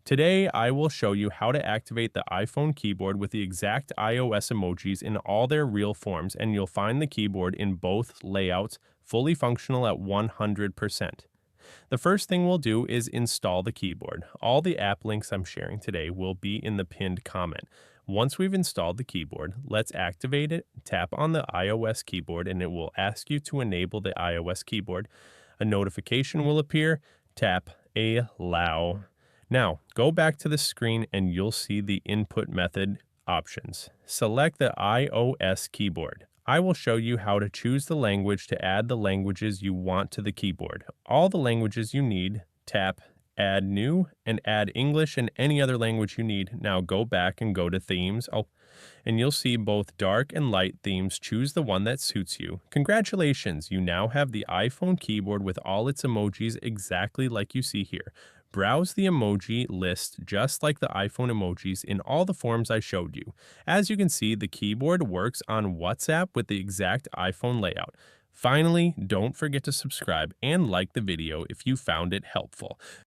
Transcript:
Today, I will show you how to activate the iPhone keyboard with the exact iOS emojis in all their real forms, and you'll find the keyboard in both layouts fully functional at 100%. The first thing we'll do is install the keyboard. All the app links I'm sharing today will be in the pinned comment. Once we've installed the keyboard, let's activate it. Tap on the iOS keyboard and it will ask you to enable the iOS keyboard. A notification will appear. Tap Allow. Now, go back to the screen and you'll see the input method options. Select the iOS keyboard. I will show you how to choose the language to add the languages you want to the keyboard. All the languages you need, tap Add New and add English and any other language you need. Now go back and go to Themes, and you'll see both dark and light themes. Choose the one that suits you. Congratulations, you now have the iPhone keyboard with all its emojis exactly like you see here. Browse the emoji list just like the iPhone emojis in all the forms I showed you. As you can see, the keyboard works on WhatsApp with the exact iPhone layout. Finally, don't forget to subscribe and like the video if you found it helpful.